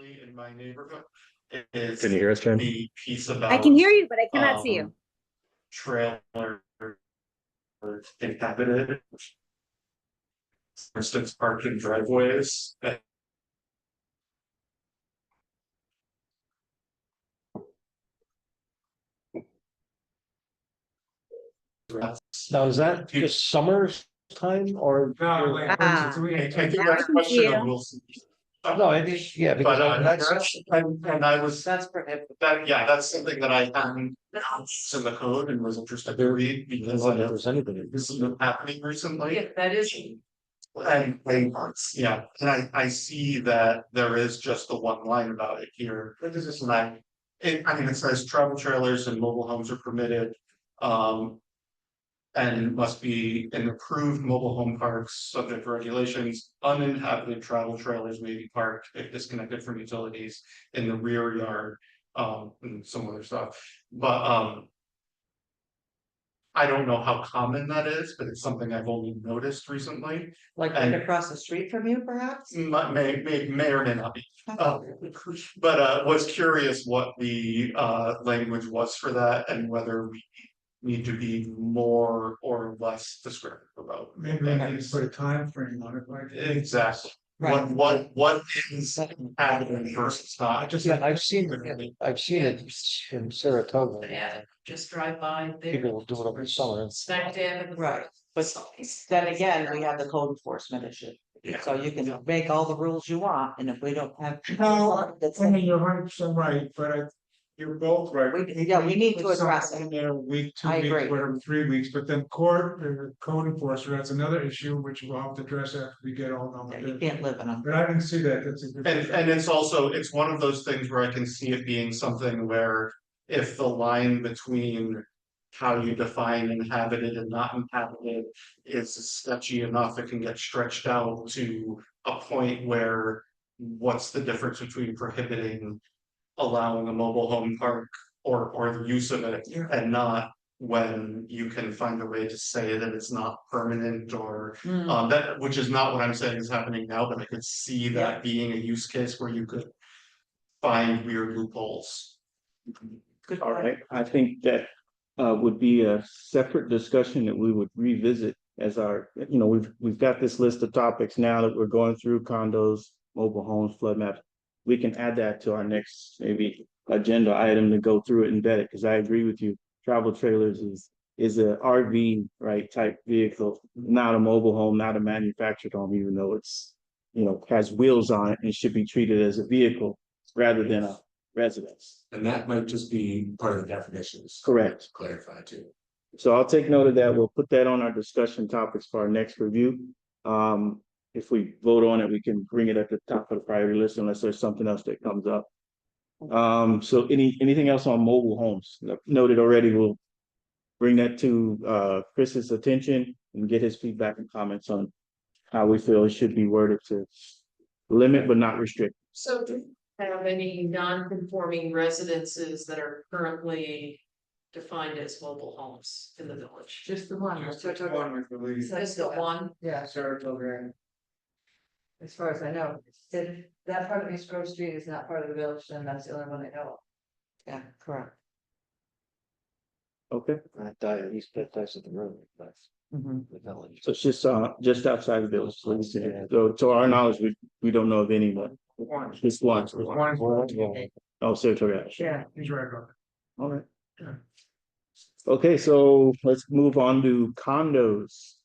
recently in my neighborhood is Can you hear us, Jen? the piece I can about hear you, but I cannot see you. trailer inhabited. For instance, parking driveways. Now, is that just summer's time or? No, like, Ah, I think now I that's a can see question of you. Wilson. No, I think, yeah, because But that's, and I was, That's prohibited. that, yeah, that's something that I hadn't in the code and was interested to read I because don't know if there's anything. this has been happening recently. Yeah, that is. Yeah, and I see that there is just the one line about it here. What does this line? It says travel trailers and mobile homes are permitted. And must be in approved mobile home parks subject to regulations. Uninhabited travel trailers may be parked if disconnected from utilities in the rear yard, and some other stuff, but I don't know how common that is, but it's something I've only noticed recently. Like right across the street from you, perhaps? May or may not be. But was curious what the language was for that and whether we need to be more or less descriptive about. Maybe we need to put a time frame on it, like. Exactly. Right. What is happening versus not? Yeah, I've seen it in Saratoga. Yeah, just drive by there. People will do it over the summer. Smack dab in the. Right, but then again, we have the code enforcement issue. Yeah. So you can make all the rules you want, and if we don't have. No, I mean, you're 100% right, but you're both right. We need to address Something it. in there, a week, 2 I weeks, agree. whatever, 3 weeks, but then code enforcement, that's another issue which we'll have to address after we get all done Yeah, with you it. can't live in them. But I didn't see that, that's a good. And it's also, it's one of those things where I can see it being something where if the line between. How you define inhabited and not inhabited is sketchy enough, it can get stretched out to a point where. What's the difference between prohibiting allowing a mobile home park or the use of it Yeah. and not when you can find a way to say that it's not permanent or that, which is not what I'm saying is happening now, but I could see that being a use case where you could find weird loopholes. Good All point. right, I think that would be a separate discussion that we would revisit as our, we've got this list of topics now that we're going through: condos, mobile homes, flood maps. We can add that to our next maybe agenda item to go through it and vet it, because I agree with you. Travel trailers is a RV, right, type vehicle, not a mobile home, not a manufactured home, even though it's, has wheels on it and should be treated as a vehicle rather than a residence. And that might just be part of the definitions. Correct. Clarify too. So I'll take note of that. We'll put that on our discussion topics for our next review. If we vote on it, we can bring it at the top of the priority list unless there's something else that comes up. So anything else on mobile homes? Noted already, we'll bring that to Chris's attention and get his feedback and comments on how we feel it should be worded to limit but not restrict. So do you have any non-conforming residences that are currently defined as mobile homes in the village? Just the one. Just the one, I believe. Just the one? Yeah, Saratoga. as far as I know, that part of East Grove Street is not part of the village, and that's the only one I know of. Yeah, correct. Okay, East Dice of the road, that's the village. so it's just outside the village. So to our knowledge, we don't know of anyone. One. Just one. One. Oh, Saratoga. Yeah, he's right about that. All right. Yeah. Okay, so let's move on to condos.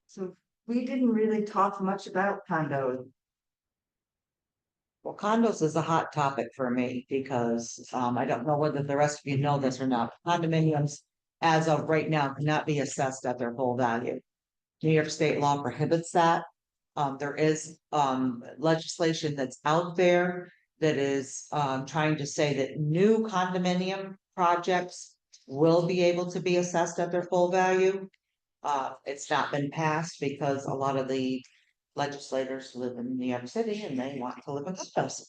So we didn't really talk much about condos. Well, condos is a hot topic for me because I don't know whether the rest of you know this or not. Condominiums, as of right now, cannot be assessed at their full value. New York state law prohibits that. There is legislation that's out there that is trying to say that new condominium projects will be able to be assessed at their full value. It's not been passed because a lot of the legislators live in New York City and they want to live in condos.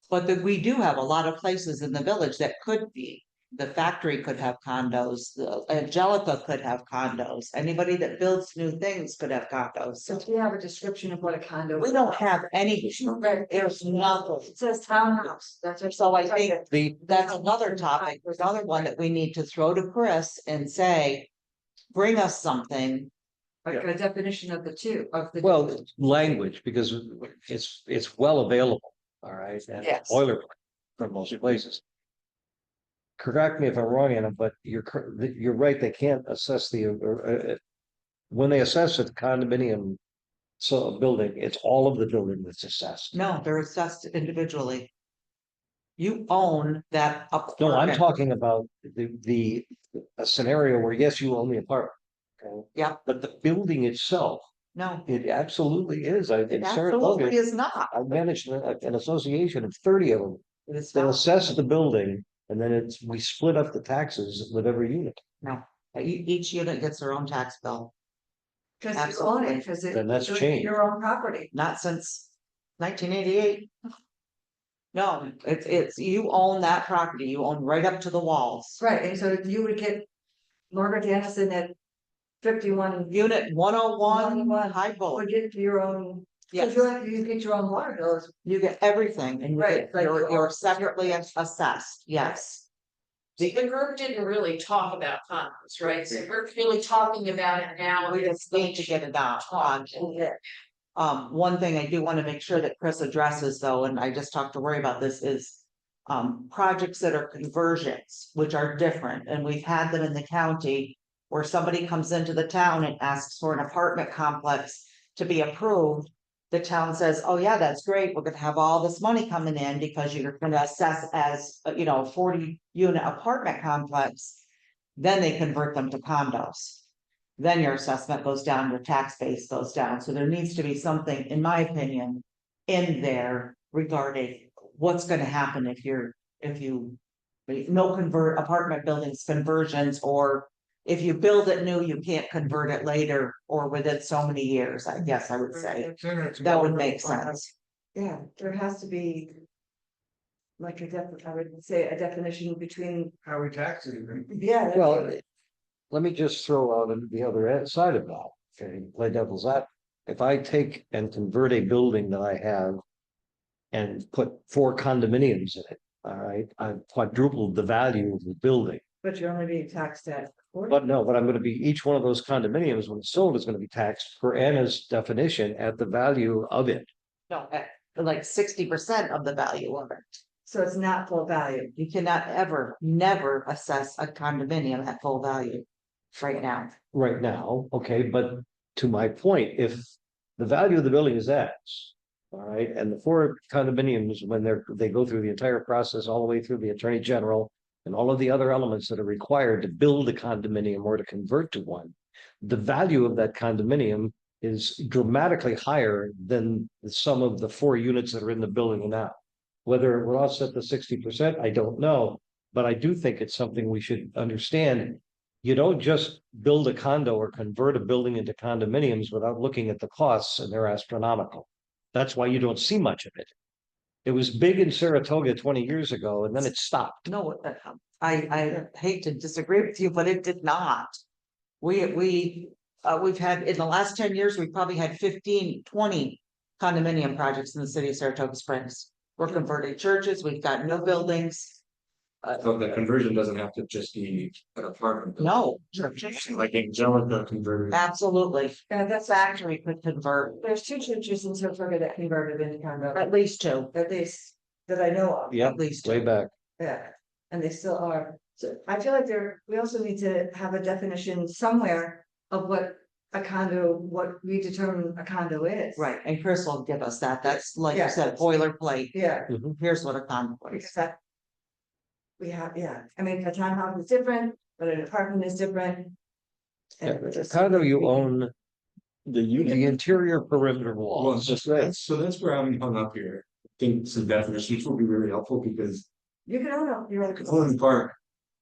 But we do have a lot of places in the village that could be. The factory could have condos, Angelica could have condos, anybody that builds new things could have condos. Since we have a description of what a condo. We don't have any, there's nothing. It says townhouse, that's what. So I think that's another topic, there's another one that we need to throw to Chris and say, bring us something. Like a definition of the two, of the. Well, language, because it's well available, all right, and Yes. boilerplate from most places. Correct me if I'm wrong, Anna, but you're right, they can't assess when they assess a condominium. So a building, it's all of the building that's assessed. No, they're assessed individually. You own that No, apartment. I'm talking about a scenario where, yes, you own the apartment. Okay. Yeah. But the building itself, No, it absolutely is. it In absolutely Saratoga, is not. I managed an association of 30 of them. It is They not. assess the building and then we split up the taxes with every unit. No, each unit gets their own tax bill, Cause you own it, cause Then that's it's changed. your own property. not since 1988. No, it's, you own that property, you own right up to the walls. Right, and so you would get Margaret Dennison at 51, Unit 101, 101, High Bull, would get your own, yes, you get your own water bills. you get everything and Right, like you're your- separately assessed, yes. The group didn't really talk about condos, right? So we're really talking about it now. We just need to get it out on. One thing I do want to make sure that Chris addresses though, and I just talked to Rory about this, is. Projects that are conversions, which are different, and we've had them in the county. Where somebody comes into the town and asks for an apartment complex to be approved. The town says, oh yeah, that's great, we're gonna have all this money coming in because you're gonna assess as, 40 unit apartment complex. Then they convert them to condos. Then your assessment goes down, your tax base goes down, so there needs to be something, in my opinion. In there regarding what's gonna happen if you. No apartment buildings conversions, or if you build it new, you can't convert it later or within so many years, I guess I would say. That would make sense. Yeah, there has to be. Like I would say a definition between, How we tax it even. yeah. Well, let me just throw out the other side of that, okay, play devil's advocate. If I take and convert a building that I have. And put 4 condominiums in it, all right, I've quadrupled the value of the building. But you're only being taxed at 40. But no, but I'm gonna be, each one of those condominiums, when it's sold, is gonna be taxed per Anna's definition at the value of it. No, like 60% of the value of it. So it's not full value. You cannot never assess a condominium at full value. Right now, Right now, okay, but to my point, if the value of the building is X. All right, and the 4 condominiums, when they go through the entire process, all the way through the attorney general. And all of the other elements that are required to build a condominium or to convert to one. The value of that condominium is dramatically higher than the sum of the 4 units that are in the building now. Whether it will offset the 60%, I don't know, but I do think it's something we should understand. You don't just build a condo or convert a building into condominiums without looking at the costs, and they're astronomical. That's why you don't see much of it. It was big in Saratoga 20 years ago, and then it stopped. no, I hate to disagree with you, but it did not. We've had, in the last 10 years, we've probably had 15, 20 condominium projects in the city of Saratoga Springs. We're converting churches, we've got new buildings. So the conversion doesn't have to just be an apartment. building. No, churches, Like Angelica converted. absolutely. And that's Factory could convert, there's 2 churches in Saratoga that converted into condo, at least 2, at least that I know of. Yep, at least way 2. back. Yeah, and they still are. So I feel like we also need to have a definition somewhere of what a condo, what we determine a condo is. Right, and Chris will give us that, that's like you Yeah. said, boilerplate, Yeah, here's what a condo is. because that. We have, yeah, I mean, a townhouse is different, but an apartment is different. And we're just- Condo you own The the unit, interior perimeter Well, walls. that's where I'm hung up here. I think some definitions will be really helpful because You can own your own. owning part.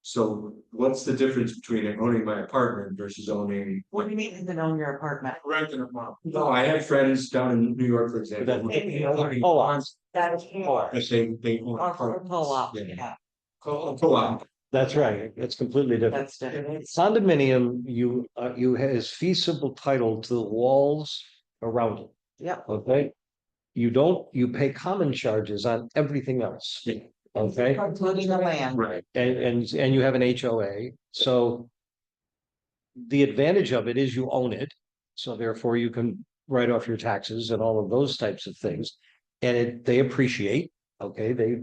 So what's the difference between owning my apartment versus owning? What do you mean you can own your apartment? Renting a month. No, I have friends down in New York, for example. That- Oh, that is more. The same thing. Or for a co-op, Yeah. yeah. Co-op, That's right. It's completely different. That's different. Condominium, you has fee simple title to the walls around it, Yep. okay? You pay common charges on everything else, okay? Including the land. Right. And you have an HOA, so. The advantage of it is you own it, so therefore you can write off your taxes and all of those types of things. And they appreciate, okay, they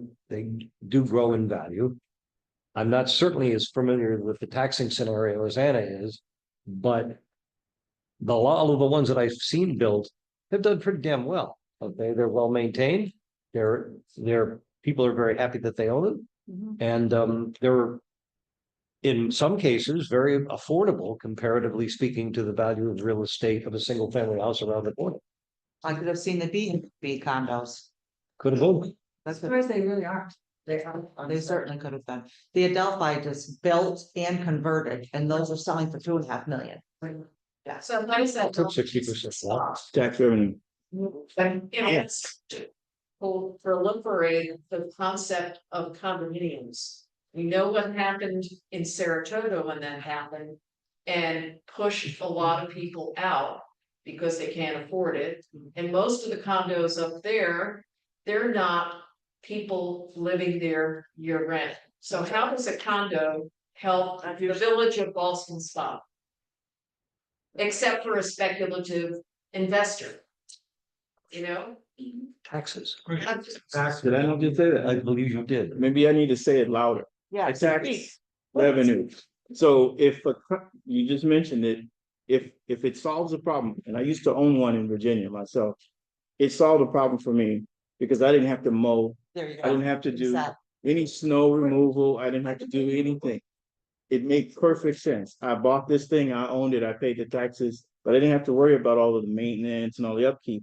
do grow in value. I'm not certainly as familiar with the taxing scenario as Anna is, but. All of the ones that I've seen built have done pretty damn well, okay, they're well maintained. People are very happy that they own them. Mhm. And they're in some cases very affordable comparatively speaking to the value of real estate of a single family house around the corner. I could have seen the B condos. Could have been. That's Of what course, they really aren't. They are. they certainly could have been. The Adelphi just built and converted, and those are selling for 2.5 million. So how does that? Took 60% off. Tax revenue. And it's to proliferate the concept of condominiums. We know what happened in Saratoga when that happened. And pushed a lot of people out because they can't afford it. And most of the condos up there, they're not people living there year round. So how does a condo help the village of Boston Spa? Except for a speculative investor. You know? Taxes. Tax- Did I not just say that? I believe you did. Maybe I need to say it louder. Yeah. Tax revenue. So if you just mentioned it, if it solves a problem, and I used to own one in Virginia myself, it solved a problem for me because I didn't have to mow, There you go. I didn't have to do Exactly. any snow removal, I didn't have to do anything. It made perfect sense. I bought this thing, I owned it, I paid the taxes, but I didn't have to worry about all of the maintenance and all the upkeep.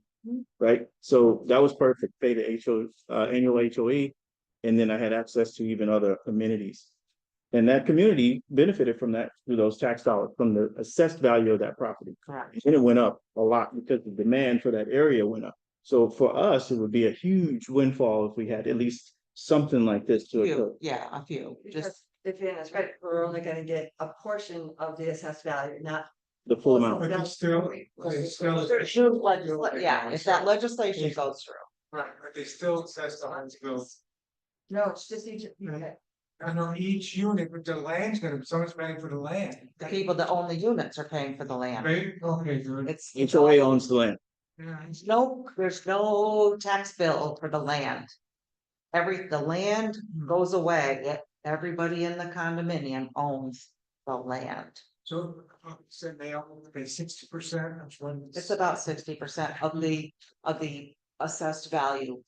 Right? So that was perfect. Pay the annual HOE, and then I had access to even other amenities. And that community benefited from that through those tax dollars, from the assessed value of that property. Correct. And it went up a lot because the demand for that area went up. So for us, it would be a huge windfall if we had at least something like this to occur. Few, yeah, a few, Because just, if Anna's right, we're only gonna get a portion of the assessed value, not. The full amount. But it's still, yeah, if that legislation goes through. Right, but they still assess the homes built. No, it's just each, okay. And on each unit, but the land's gonna, someone's paying for the land. The people that own the units are paying for the land. Right, okay, good. It's. HOA owns the land. Yeah, There's no tax bill for the land. The land goes away, everybody in the condominium owns the land. so, said they all pay 60% of what. It's about 60% of the assessed value.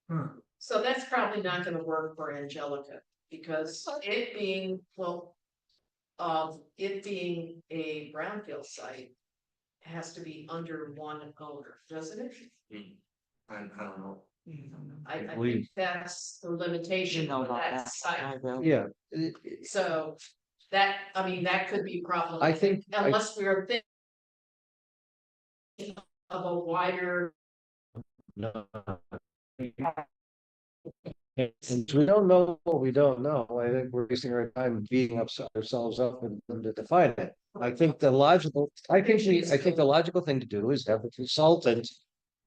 Hmm. So that's probably not gonna work for Angelica, because it being, well. It being a brownfield site. Has to be under one owner, doesn't it? I don't know. I think believe- that's the You limitation know of about that that. site. I will. Yeah, So that, I mean, that could be problematic. I think, Unless we are thinking of a wider, no. And we don't know what we don't know. I think we're wasting our time beating ourselves up and to define it. I think the logical thing to do is have the consultant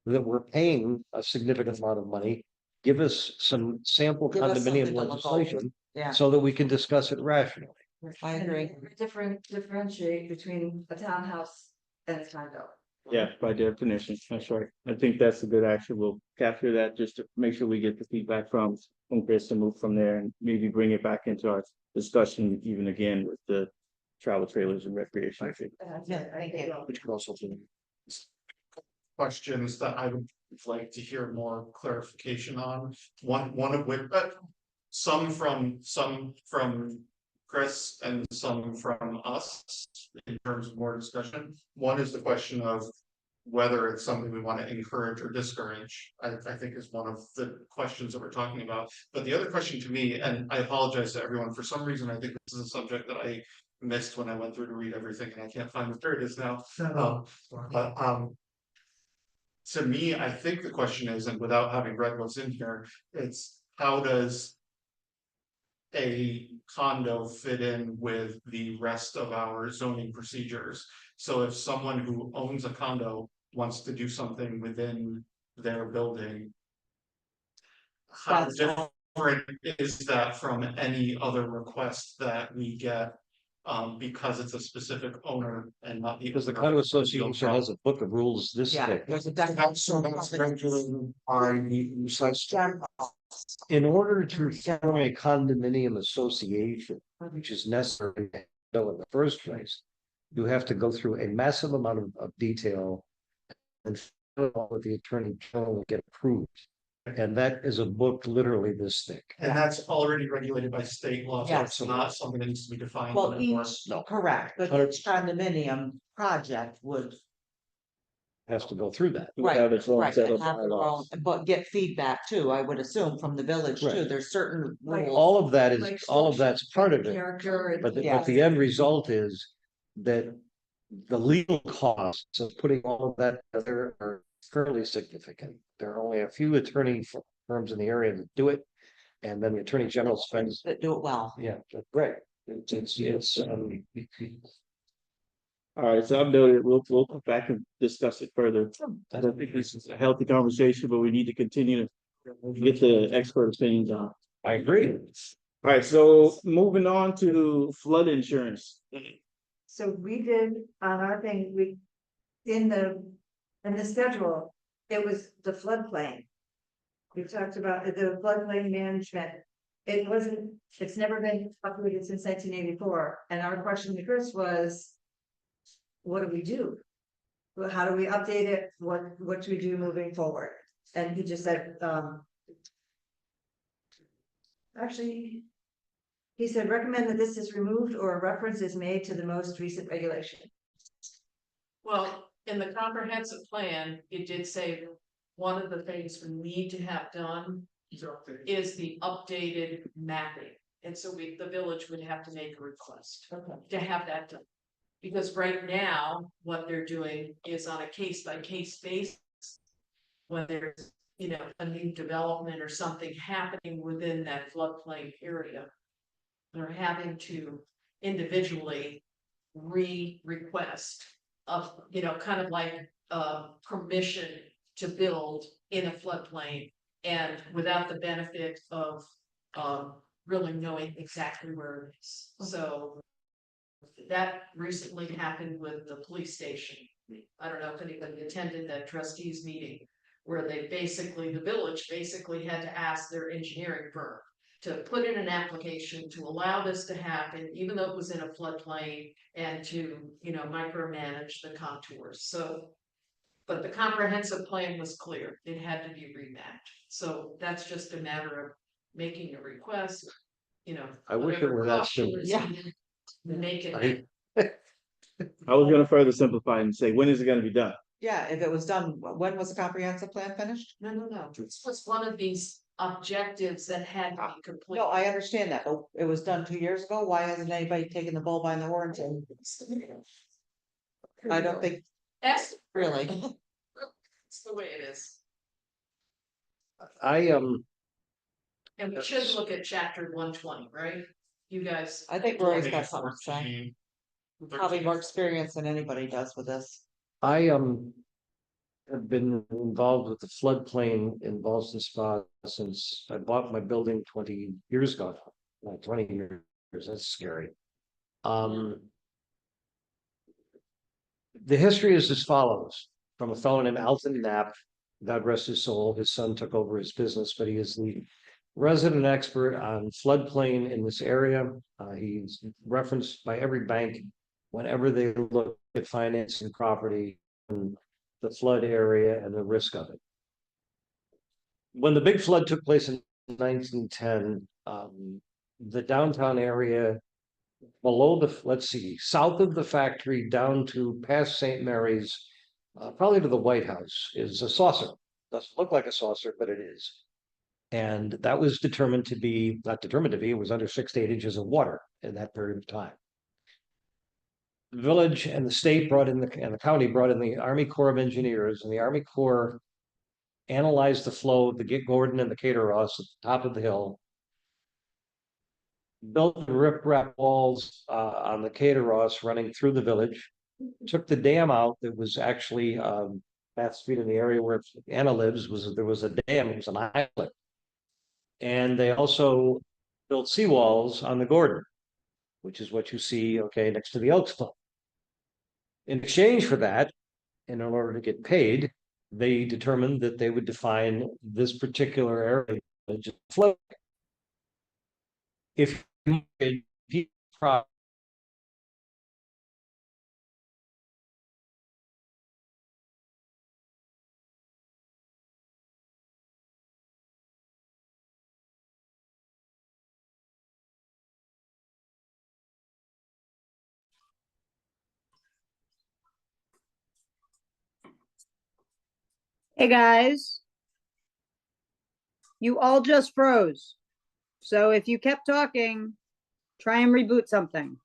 that we're paying a significant amount of money, give us some sample Give us something condominium to look over. legislation Yeah, so that we can discuss it rationally. I agree. Differentiate between a townhouse and a condo. Yeah, by definition, that's right. I think that's a good action. We'll capture that just to make sure we get the feedback from Chris and move from there and maybe bring it back into our discussion even again with the travel trailers and recreation. Yeah, thank you. Which could also be. Questions that I would like to hear more clarification on. One of which, some from Chris and some from us in terms of more discussion. One is the question of whether it's something we want to encourage or discourage. I think is one of the questions that we're talking about. But the other question to me, and I apologize to everyone, for some reason, I think this is a subject that I missed when I went through to read everything and I can't find where it is now. To me, I think the question is, and without having read what's in here, it's how does a condo fit in with the rest of our zoning procedures? So if someone who owns a condo wants to do something within their building, how That's different is that from any other request that we get? Because it's a specific owner and not the. Because the owner condo of the association has a book of rules this Yeah, thick. there's a So that's regulated by the such. In order to form a condominium association, which is necessary to know in the first place, you have to go through a massive amount of detail and fill it out with the attorney general and get approved. And that is a book literally this thick. And that's already regulated by state law, so Yes. it's not something that needs to be defined. Well, anymore. correct, but each condominium project would, Has to go through that. It would have its own right, set of have their own, bylaws. but get feedback too, I would assume, from the village too, Right. there's certain Like rules. All of that is, Like all of that's part of it. Character. But and- but the end result is that the legal costs of putting all of that together are fairly significant. There are only a few attorney firms in the area that do it. And then the attorney general spends, That do it well. yeah, that's right. It's, All right, so I've noted, we'll come back and discuss it further. I don't think this is a healthy conversation, but we need to continue to get the expert opinions on. I agree. All right, so moving on to flood insurance. So we did on our thing, in the schedule, it was the floodplain. We talked about the floodplain management. It wasn't, it's never been updated since 1984, and our question to Chris was, what do we do? Well, how do we update it? What do we do moving forward? And he just said, actually, he said, recommend that this is removed or a reference is made to the most recent regulation. Well, in the comprehensive plan, it did say one of the things we need to have done is the updated mapping. And so the village would have to make a request to have that done. Because right now, what they're doing is on a case by case basis. When there's, a new development or something happening within that floodplain area. They're having to individually request of, kind of like permission to build in a floodplain. And without the benefit of really knowing exactly where it is. So that recently happened with the police station. I don't know if anybody attended that trustees meeting where the village basically had to ask their engineering firm to put in an application to allow this to happen, even though it was in a floodplain, and to, micromanage the contours. So, but the comprehensive plan was clear. It had to be remapped. So that's just a matter of making a request, I wish it whatever were that caution simple. is Yeah. needed to make it. I was gonna further simplify and say, when is it gonna be done? Yeah, if it was done, when was the comprehensive plan finished? No. This was one of these objectives that had to be complete. No, I understand that, but it was done 2 years ago. Why hasn't anybody taken the bull by the horns? And I don't think, That's really. It's the way it is. I And we should look at chapter 120, right? You guys. I think Roy's got something to say. Probably more experience than anybody does with this. I have been involved with the floodplain in Ballston Spa since I bought my building 20 years ago. Like 20 years, that's scary. The history is as follows: from a fellow named Alton Knapp, God rest his soul, his son took over his business, but he is the resident expert on floodplain in this area. He's referenced by every bank whenever they look at financing property and the flood area and the risk of it. When the big flood took place in 1910, the downtown area below south of the factory down to past St. Mary's, probably to the White House, is a saucer. Doesn't look like a saucer, but it is. And that was it was under 6 to 8 inches of water in that period of time. The village and the state and the county brought in the Army Corps of Engineers, and the Army Corps analyzed the flow of the Gordon and the Cater Ross at the top of the hill. built the riprap walls on the Cateros running through the village. Took the dam out that was actually Bath Street in the area where Anna lives there was a dam, it was an island. And they also built seawalls on the Gordon, which is what you see, okay, next to the Elks Club. In exchange for that, and in order to get paid, they determined that they would define this particular area as just flood. If you Hey, guys. You all just froze. So if you kept talking, try and reboot something.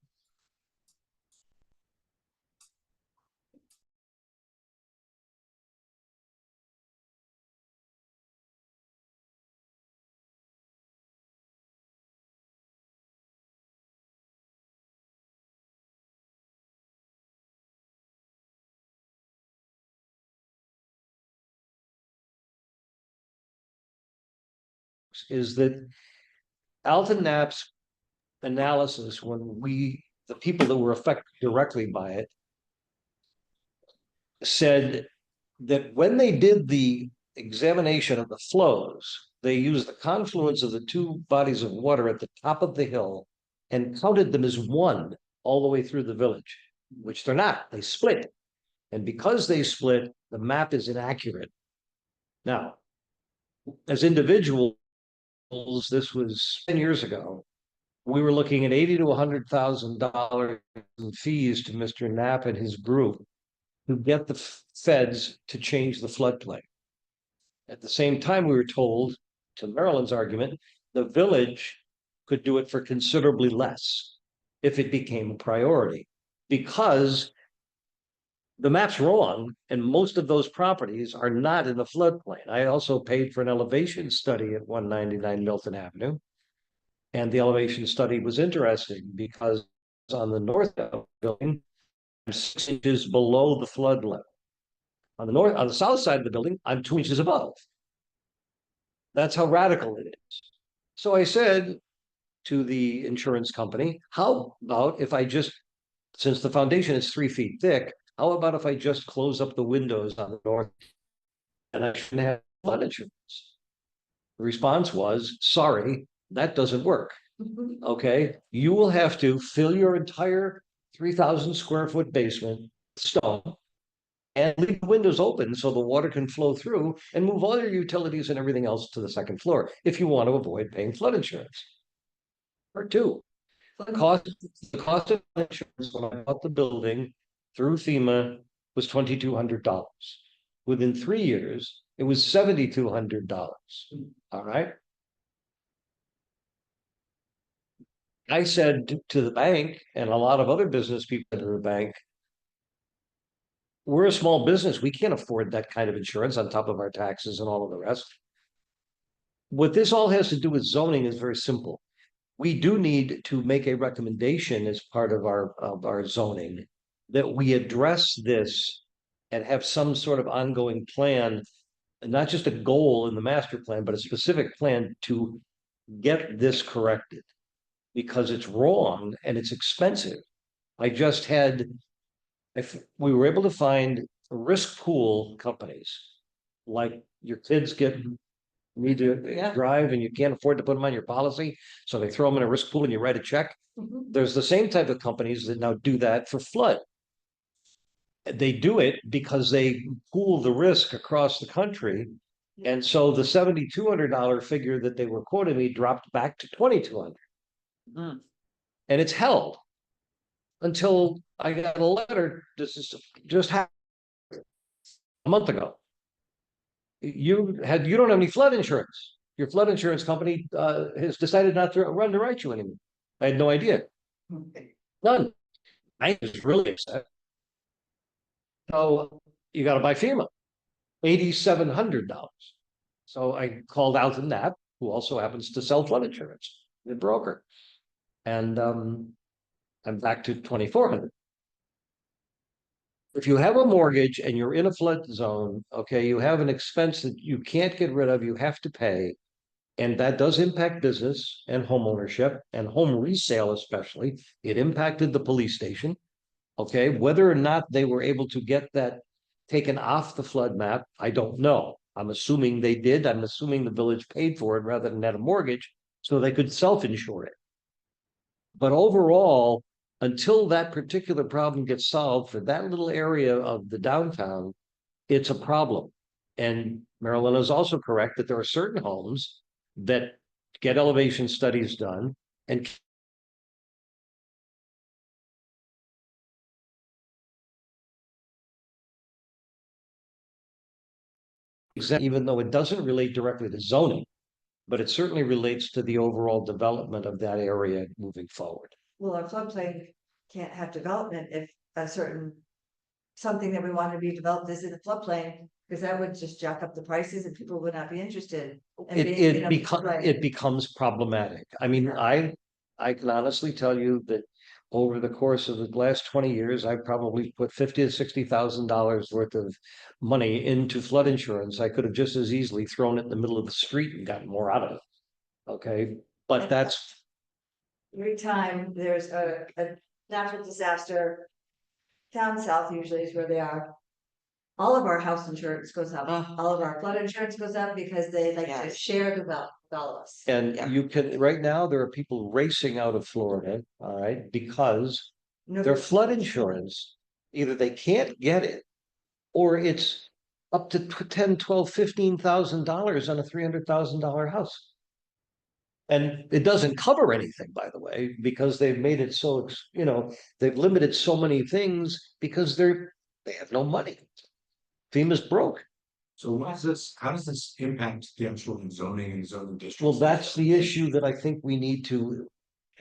is that Alton Knapp's analysis, when the people that were affected directly by it, said that when they did the examination of the flows, they used the confluence of the two bodies of water at the top of the hill and counted them as one all the way through the village, which they're not, they split. And because they split, the map is inaccurate. Now, as individuals, this was 10 years ago, we were looking at $80,000 to $100,000 in fees to Mr. Knapp and his group to get the feds to change the floodplain. At the same time, we were told, to Marilyn's argument, the village could do it for considerably less if it became a priority, because the map's wrong, and most of those properties are not in the floodplain. I also paid for an elevation study at 199 Milton Avenue. And the elevation study was interesting because on the north building, 6 inches below the flood level. On the south side of the building, I'm 2 inches above. That's how radical it is. So I said to the insurance company, how about if I just, since the foundation is 3 feet thick, how about if I just close up the windows on the north and I shouldn't have flood insurance? The response was, sorry, that doesn't work. Okay, you will have to fill your entire 3,000 square foot basement with stone and leave the windows open so the water can flow through and move all your utilities and everything else to the second floor if you want to avoid paying flood insurance. Or two, the cost of insurance when I bought the building through FEMA was $2,200. Within 3 years, it was $7,200. All right. I said to the bank and a lot of other business people at the bank, we're a small business. We can't afford that kind of insurance on top of our taxes and all of the rest. What this all has to do with zoning is very simple. We do need to make a recommendation as part of our zoning that we address this and have some sort of ongoing plan, not just a goal in the master plan, but a specific plan to get this corrected, because it's wrong and it's expensive. If we were able to find risk pool companies, like your kids need to drive and you can't afford to put them on your policy, so they throw them in a risk pool and you write a check. There's the same type of companies that now do that for flood. They do it because they pool the risk across the country. And so the $7,200 figure that they were quoting me dropped back to $2,200. And it's held until I got a letter. This is just happened a month ago. You don't have any flood insurance. Your flood insurance company has decided not to underwrite you anymore. I had no idea. None. I was really upset. So you got to buy FEMA, $8,700. So I called Alton Knapp, who also happens to sell flood insurance, the broker. And I'm back to 2,400. If you have a mortgage and you're in a flood zone, okay, you have an expense that you can't get rid of, you have to pay. And that does impact business and home ownership and home resale especially. It impacted the police station. Okay, whether or not they were able to get that taken off the flood map, I don't know. I'm assuming they did. I'm assuming the village paid for it rather than had a mortgage, so they could self-insure it. But overall, until that particular problem gets solved for that little area of the downtown, it's a problem. And Marilyn is also correct that there are certain homes that get elevation studies done and even though it doesn't relate directly to zoning, but it certainly relates to the overall development of that area moving forward. Well, our floodplain can't have development if a certain. Something that we want to be developed is in the floodplain, because that would just jack up the prices and people would not be interested. in being in a floodplain. It becomes problematic. I mean, I can honestly tell you that over the course of the last 20 years, I've probably put $50,000 to $60,000 worth of money into flood insurance. I could have just as easily thrown it in the middle of the street and gotten more out of it. Okay, but that's Every time there's a natural disaster. Down south usually is where they are. All of our house insurance goes up, all of our flood insurance goes up because they like to Yes. share the wealth with all of us. and Yeah. you can right now there are people racing out of Florida, all right, because No, their flood insurance, either they can't get it, or it's up to $10, $12, $15,000 on a $300,000 house. And it doesn't cover anything, by the way, because they've made it so, they've limited so many things because they have no money. FEMA's broke. So how does this impact the actual zoning and zoning districts? Well, that's the issue that I think we need to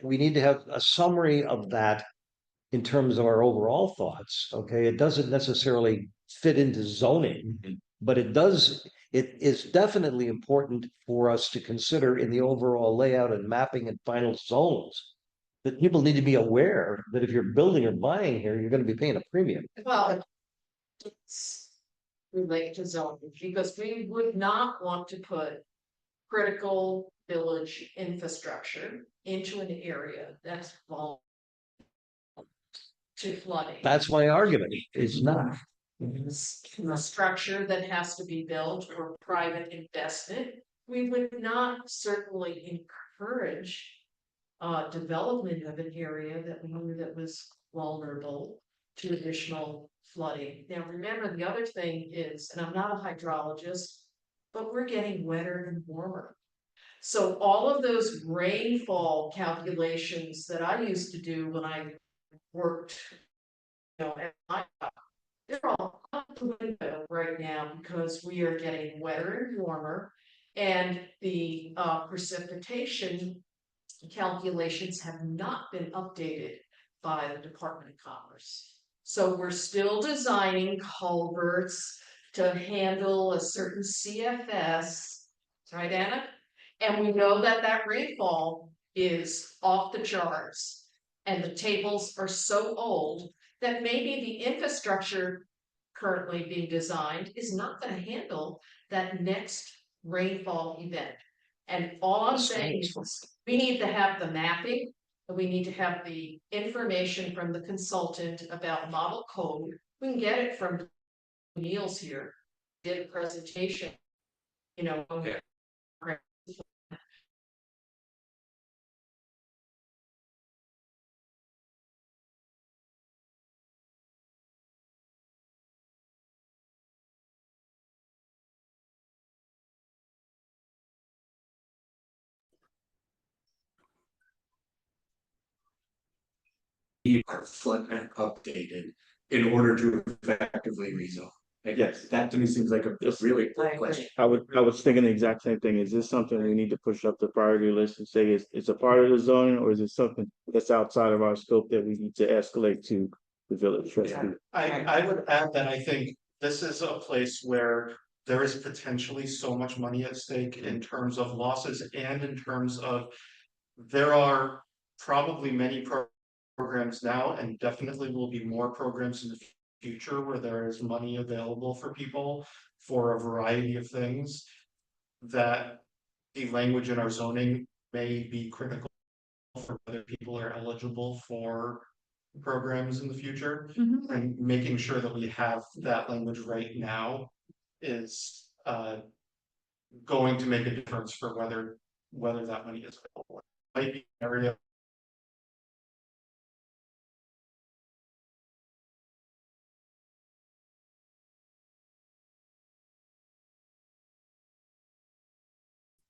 have a summary of that in terms of our overall thoughts, okay? It doesn't necessarily fit into zoning, but it is definitely important for us to consider in the overall layout and mapping and final zones. That people need to be aware that if you're building or buying here, you're gonna be paying a premium. Well, it's related to zoning, because we would not want to put critical village infrastructure into an area that's vulnerable to flooding. That's my argument. It's not. A structure that has to be built for private investment, we would not certainly encourage development of an area that we knew that was vulnerable to additional flooding. Now, remember, the other thing is, and I'm not a hydrologist, but we're getting wetter and warmer. So all of those rainfall calculations that I used to do when I worked, at my job, they're all out the window right now because we are getting wetter and warmer, and the precipitation calculations have not been updated by the Department of Commerce. So we're still designing culverts to handle a certain CFS, right, Anna? And we know that that rainfall is off the charts, and the tables are so old that maybe the infrastructure currently being designed is not going to handle that next rainfall event. And all I'm saying is we need to have the mapping, and we need to have the information from the consultant about model code. We can get it from Neil's here, did a presentation, Yeah. Our flood map updated in order to effectively rezone. Like, Yes. that to me seems like a really I good agree. question. I was thinking the exact same thing. Is this something we need to push up the priority list and say it's a part of the zoning, or is it something that's outside of our scope that we need to escalate to the village trustee? I would add that I think this is a place where there is potentially so much money at stake in terms of losses and in terms of there are probably many programs now, and definitely will be more programs in the future where there is money available for people for a variety of things, that the language in our zoning may be critical for whether people are eligible for programs in the future. And making sure that we have that language right now is going to make a difference for whether that money is available. Might be an area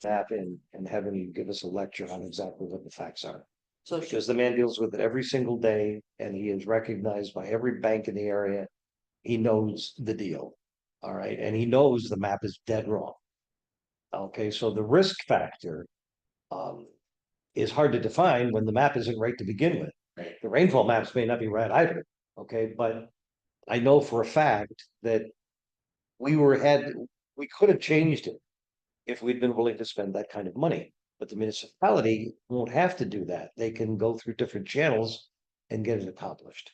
tap in and have him give us a lecture on exactly what the facts are. So Because the man deals with it every single day and he is recognized by every bank in the area. He knows the deal. All right, and he knows the map is dead wrong. Okay, so the risk factor. Is hard to define when the map isn't right to begin with. The rainfall maps may not be right either, okay, but. I know for a fact that. We could have changed it. If we'd been willing to spend that kind of money, but the municipality won't have to do that. They can go through different channels and get it accomplished.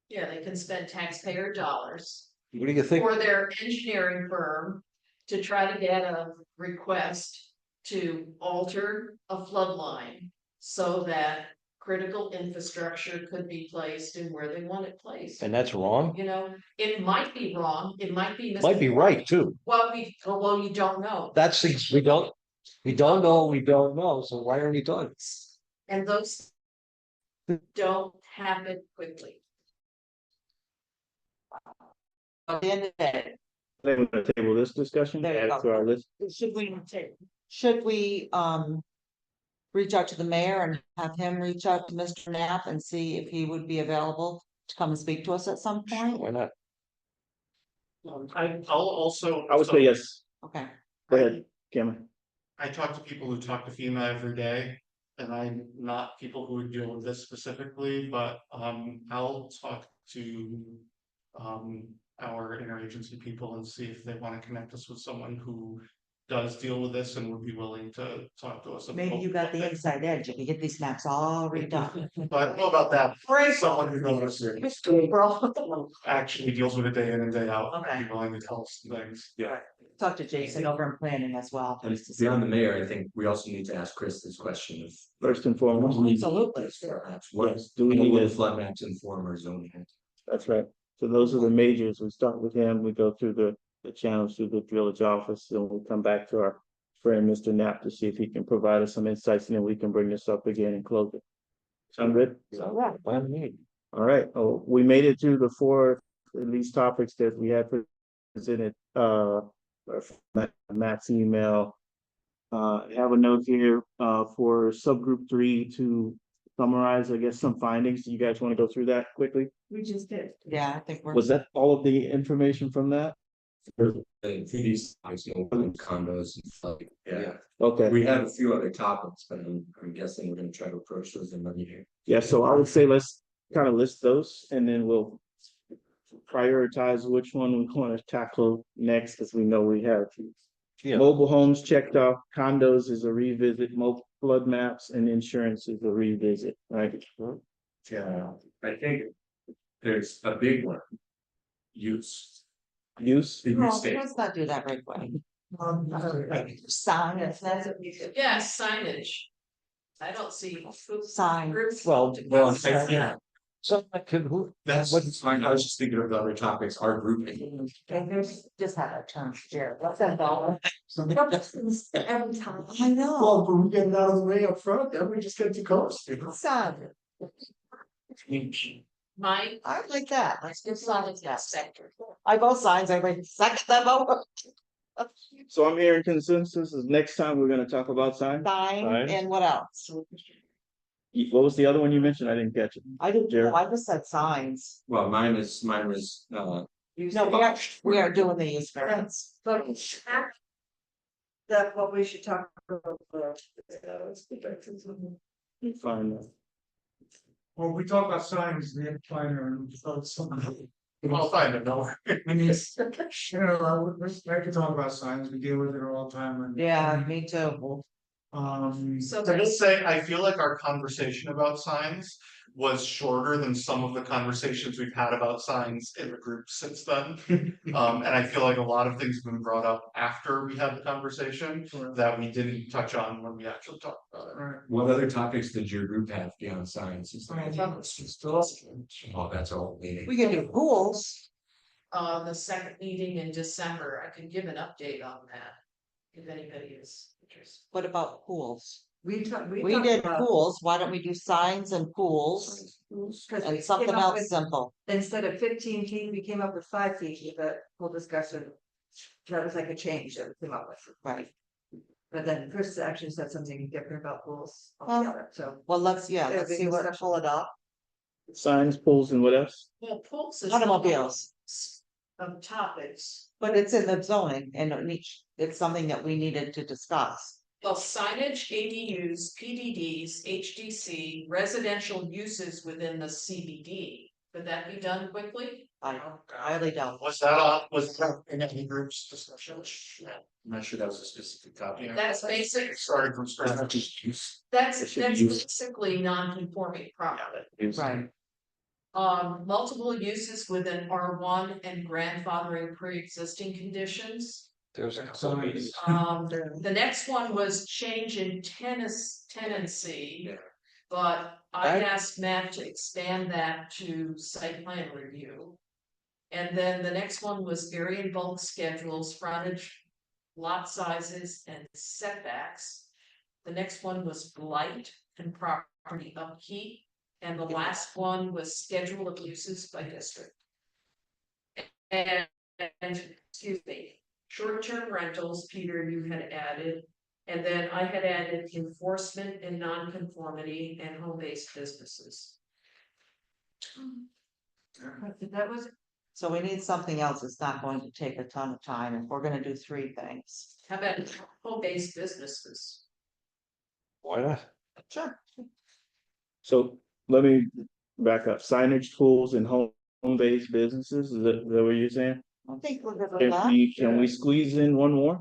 Yeah, they can spend taxpayer dollars What do you think? for their engineering firm to try to get a request to alter a flood line so that critical infrastructure could be placed in where they want it placed. And that's wrong. You know, it might be wrong, it might be. Might be right too. Well, you don't know. That's, we don't know, so why are we talking? And those don't happen quickly. at the end of the day, Then we're gonna table this discussion, There you add it go. to our list. should we reach out to the mayor and have him reach out to Mr. Knapp and see if he would be available to come and speak to us at some point? Why not? I'll also. I would say yes. Okay, Go ahead, Cameron. I talk to people who talk to FEMA every day, and I'm not people who would deal with this specifically, but I'll talk to our interagency people and see if they want to connect us with someone who does deal with this and would be willing to talk to us. maybe you got the inside edge, you can get these maps all redone. But I don't know about that. Someone who knows actually deals with it day in and day out, Okay. be willing to tell us things. Talk to Jason over in planning as well. And beyond the mayor, I think we also need to ask Chris this question of. First and foremost, Absolutely. What, yes, do we what need will the this? flood maps inform our zoning? That's right. So those are the majors. We start with him, we go through the channels through the village office, and we'll come back to our friend, Mr. Knapp, to see if he can provide us some insights, and then we can bring this up again and close it. Sound good? Why do we need? All right, oh, we made it through the four, at least topics that we had presented, Matt's email. I have a note here, for subgroup 3 to summarize, I guess, some findings. Do you guys want to go through that quickly? We just did. Yeah, I think we're. Was that all of the information from that? These, condos and stuff, yeah. Okay, We have a few other topics, but I'm guessing we're gonna try to approach those in one year. yeah, so I would say let's kind of list those, and then we'll prioritize which one we want to tackle next, because we know we have Yeah. mobile homes checked off, condos is a revisit, mobile flood maps, and insurance is a revisit, right? Yeah, I think there's a big one. Use. Use, The No, use state. let's not do that right away. Sign, that's what we do. Yes, signage. I don't see. Sign. groups Well, to Well, consider. yeah, So I could, who, that's What- fine. I was just thinking of the other topics, our grouping. And there's just had a turn, Jared, what's that dollar? Every time. I know. but we get it out of the way up front, then we just get too close. Sign, My, I like that, let's do solid signs, yes. sector. I both signs, I read second them over. so I'm hearing consensus is next time we're gonna talk about signs. Sign, Signs. and what else? What was the other one you mentioned? I didn't catch it. I didn't, Jared? I just said signs. Well, mine was, No, we are doing the use variance. But that what we should talk about. Fine. Well, we talk about signs, we have to find something. I'll find it, no. I could talk about signs, we deal with it all the time and. Yeah, me too. So I will that's, say, I feel like our conversation about signs was shorter than some of the conversations we've had about signs in the group since then. And I feel like a lot of things have been brought up after we had the conversation that we didn't touch on when we actually talked about it. Right. What other topics did your group have beyond science? It's like, oh, that's all meeting. We can do pools. the second meeting in December, I can give an update on that. If anybody is interested. What about pools? We talked, We talked did about- pools. Why don't we do signs and pools 'cause we and something came up else with- simple? Instead of 15 feet, we came up with 5 feet with a whole discussion. That was like a change that we came up with. Right. But then Chris actually said something different about pools Well, altogether, so. Well, let's Yeah, let's big see what, discussion. pull it up. Signs, pools, and what else? Well, pools is. Automobiles. Of topics. But it's in the zoning and it's something that we needed to discuss. Well, signage, ADUs, PDDs, HDC, residential uses within the CBD. Could that be done quickly? I highly doubt. Was that in any groups discussion? I'm not sure that was a specific topic. That's basic, Started from scratch. that's It should be used. basically non-conforming property. Right. Multiple uses within R1 and grandfathering pre-existing conditions. There's a couple of meetings. The next one was change in tenancy. Yeah. But I Right. asked Matt to expand that to site plan review. And then the next one was area and bulk schedules, frontage, lot sizes and setbacks. The next one was blight and property upkeep. And the last one was schedule of uses by district. And, excuse me, short-term rentals, Peter, you had added. And then I had added enforcement and nonconformity and home-based businesses. That was, So we need something else. It's not going to take a ton of time if we're gonna do 3 things. How about home-based businesses? Why not? Sure. So let me back up. Signage, tools, and home-based businesses. Is that what you're saying? I think we're good with Can that. we squeeze in one more?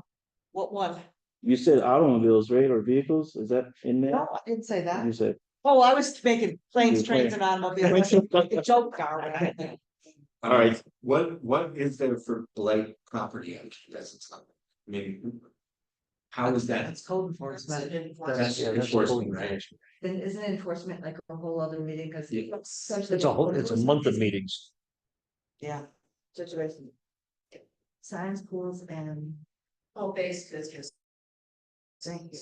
What one? You said automobiles, right, or vehicles? Is that in there? No, I didn't say that. You said. Oh, I was making planes, You trains and automobiles. The joke car. All right. What is there for blight property on residents? I mean. How is that? That's code That's enforcement. an enforcement. That's Yeah, that's enforcement, cool. right? then isn't enforcement like a whole other meeting, cause. Yeah. It's a month of meetings. Yeah. Situation. Signs, pools and. Home-based business. Thank you.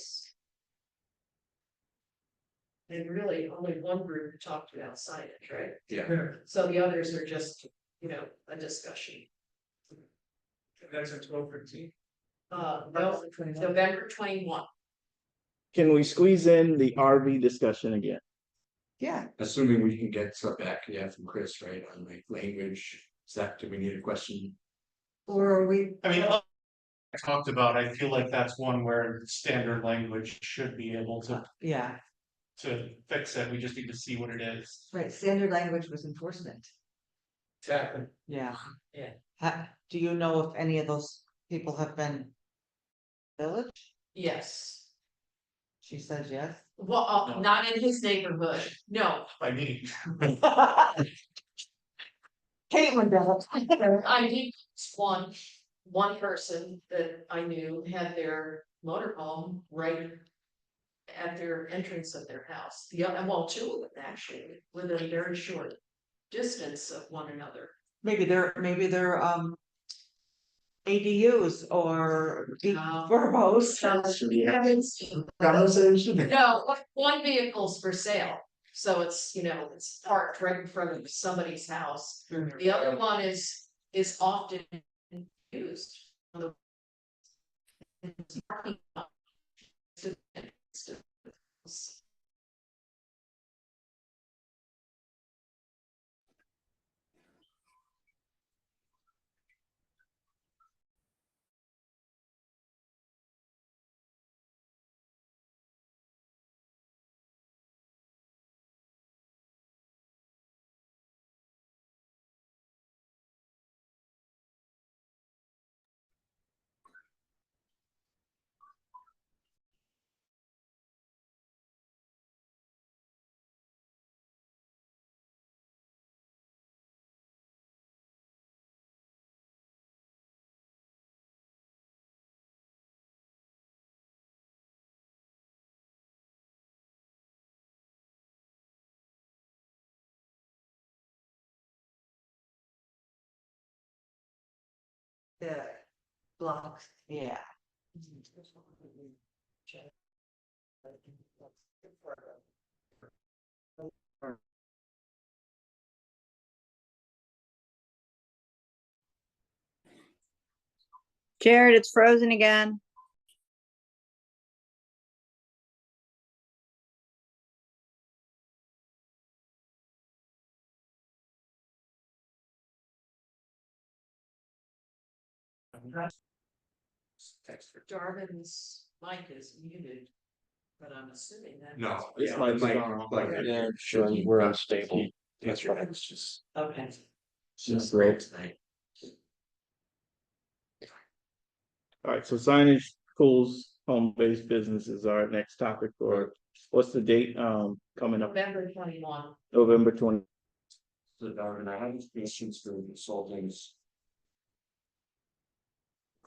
And really only one group talked about signage, right? Yeah, So the others are just, a discussion. that's at 12:15. No, November 21. Can we squeeze in the RV discussion again? Yeah. Assuming we can get some back, yeah, from Chris, right, on like language, is that, do we need a question? Or are we? I mean, I talked about, I feel like that's one where standard language should be able Yeah. to fix it. We just need to see what it is. Right, standard language was enforcement. Exactly. Yeah. Yeah. Do you know if any of those people have been village? Yes. She says yes. Well, not in his neighborhood. No, By me. Caitlin does. I did one person that I knew had their motorhome right at their entrance of their house. Well, two of them actually, within a very short distance of one another. Maybe they're ADUs or verbos. No, one vehicle's for sale. So it's, it's parked right in front of somebody's house. The other one is often used. On the parking lot. blocks. Yeah. Jared, it's frozen again. Text for- Darvin's mic is muted, but I'm assuming that. No. This yeah, mic's the mic- on. like, Yeah, sure, we're unstable. That's right. right, it's just. Okay. Just great tonight. All right, so signage, schools, home-based businesses are our next topic for, what's the date, coming up, November 21. November 20. So Darwin, I have questions for consultants.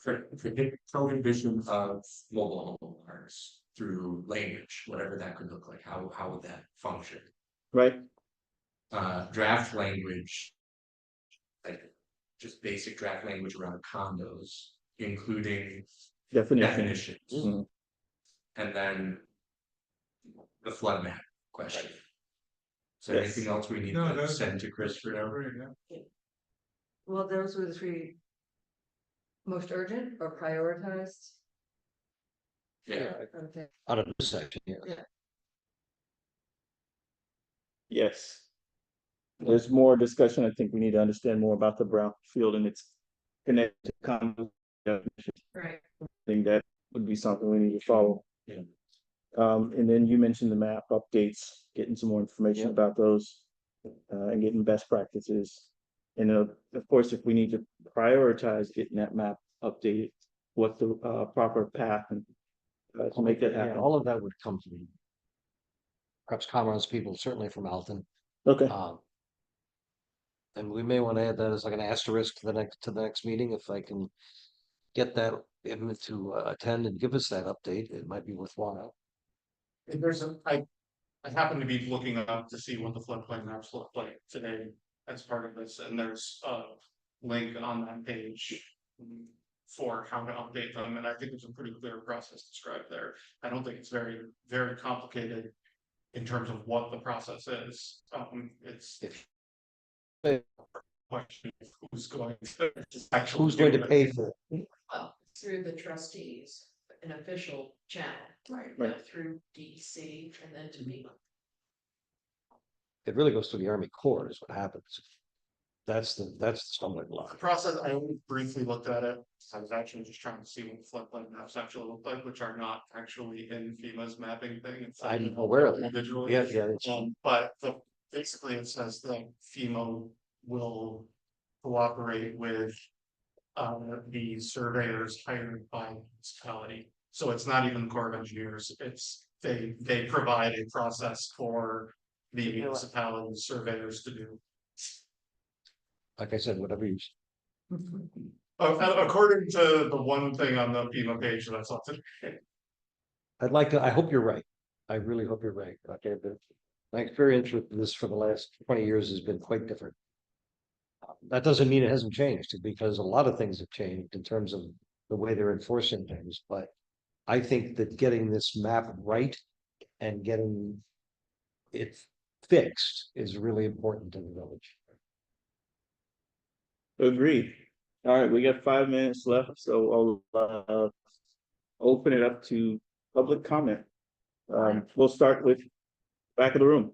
Prohibition of mobile home parks through language, whatever that could look like, how would that function? Right, Draft language. Like, just basic draft language around condos, including definition. definitions. Mhm. And then. The flood map question. Is there Yes. anything else we need No, to that's- send to Chris for now? Great, yeah. Well, those were the three most urgent or prioritized. Yeah, Okay. Out of this section here. Yes. There's more discussion. I think we need to understand more about the brownfield and its connected to condo definition. Right. I think that would be something we need to follow. Yeah. And then you mentioned the map updates, getting some more information Yep. about those. And getting best practices. And of course, if we need to prioritize getting that map updated, what the proper path and. To make that Yeah, happen. all of that would come from perhaps Commonwealth's people, certainly from Alton. Okay, And we may want to add that as like an asterisk to the next meeting, if I can get that him to attend and give us that update, it might be worthwhile. And I happen to be looking up to see what the floodplain maps look like today as part of this, and there's a link on that page. For how to update them, and I think there's a pretty clear process described there. I don't think it's very, very complicated. In terms of what the process is, it's. If- Question of who's going to actually. Who's going do to it. pay for it? Well, through the trustees, an official channel. Right. Go through DEC and then to me. It really goes through the Army Corps is what happens. That's the stumbling The block. process, I only briefly looked at it. I was actually just trying to see what the floodplain maps actually look like, which are not actually in FEMA's mapping thing. It's I'm aware of that. individually. Yeah, yeah, it's- But basically it says that FEMA will cooperate with. The surveyors hired by the municipality, so it's not even the Corps of Engineers, it's they provide a process for. The municipality surveyors to do. Like I said, whatever you. According to the one thing on the FEMA page, that's all. I hope you're right. I really hope you're right. Okay, but my experience with this for the last 20 years has been quite different. That doesn't mean it hasn't changed, because a lot of things have changed in terms of the way they're enforcing things, but. I think that getting this map right and getting it fixed is really important to the village. agreed. All right, we got 5 minutes left, so I'll open it up to public comment. We'll start with back of the room.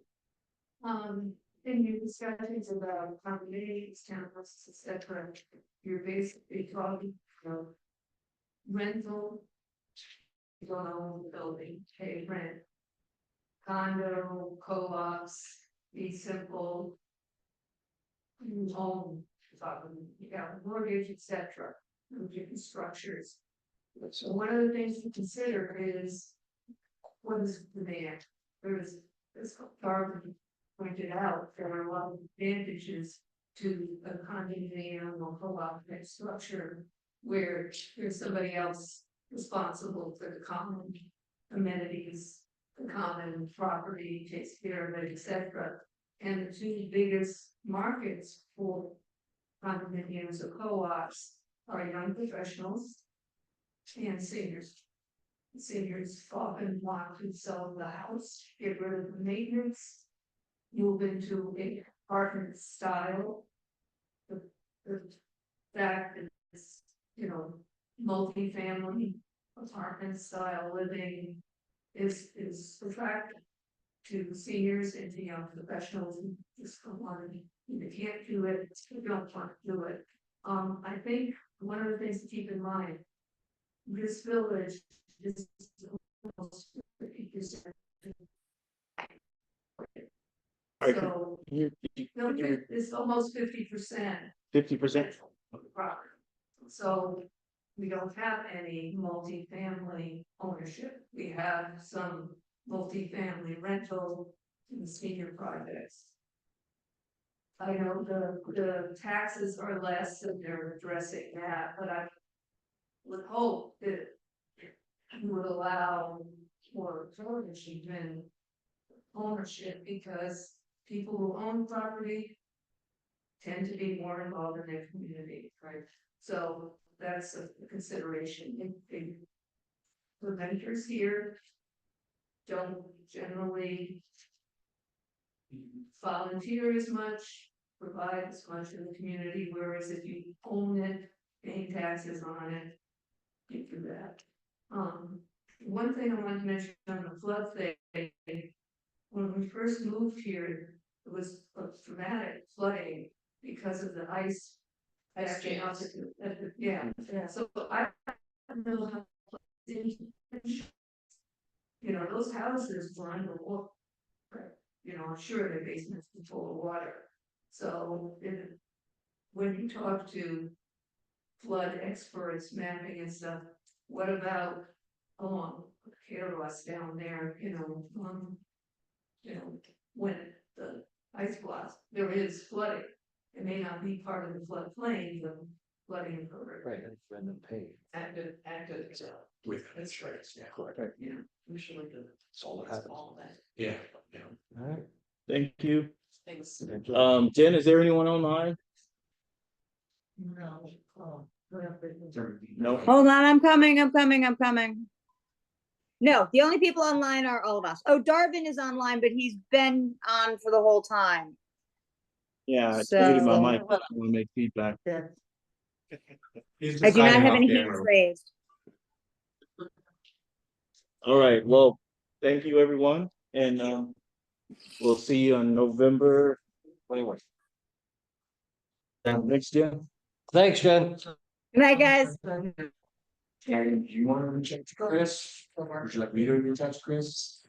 In your discussions about condominiums, townhouses, et cetera, you're basically talking about rental. You don't own the building, pay rent. Condo, co-ops, be simple. You own, you got mortgage, et cetera, different structures. So one of the things to consider is. What is demand? There is, as Darwin pointed out, there are a lot of advantages to a condominium or co-op type structure. Where there's somebody else responsible for the common amenities, the common property, takes care of it, et cetera. And the two biggest markets for condominiums or co-ops are young professionals and seniors. Seniors often want to sell the house, get rid of the maintenance, move into a apartment style. The fact is, you know, multifamily apartment style living is attractive to seniors and to young professionals who just don't want to, you can't do it, you don't want to do it. I think one of the things to keep in mind, this village is almost 50%. So, no, it's almost 50%. 50%? of the property. So we don't have any multifamily ownership. We have some multifamily rental in senior projects. I know the taxes are less and they're addressing that, but I would hope that you would allow for ownership because people who own property tend to be more involved in their community, right? So that's a consideration. If the renters here don't generally volunteer as much, provide as much in the community, whereas if you own it, paying taxes on it, you do that. One thing I wanted to mention on the flood thing, when we first moved here, it was a dramatic flooding because of the ice. Ice backing up jams. yeah, so I don't know how. You know, those houses were underwater. You know, I'm sure their basements were full of water. So when you talk to flood experts, mapping and stuff, what about along Carolus down there, you know, when the ice blocks, there is flooding. It may not be part of the floodplain, the flooding occurred. Right, and Brendan paid. Active, With insurance, yeah. Correct. yeah, usually the. That's all that happens. All that, Yeah, yeah. All right. Thank you. things. Jen, is there anyone online? No. No. Hold on, I'm coming. No, the only people online are all of us. Oh, Darvin is online, but he's been on for the whole time. Yeah, I So- muted my mic. I want to make feedback. He's I do not deciding have off any camera. hands raised. All right, well, thank you, everyone, and we'll see you on November 21. Next, Jen. Thanks, Jen. Good night, guys. And you want to reach out to Chris? Or would you like me to reach out to Chris?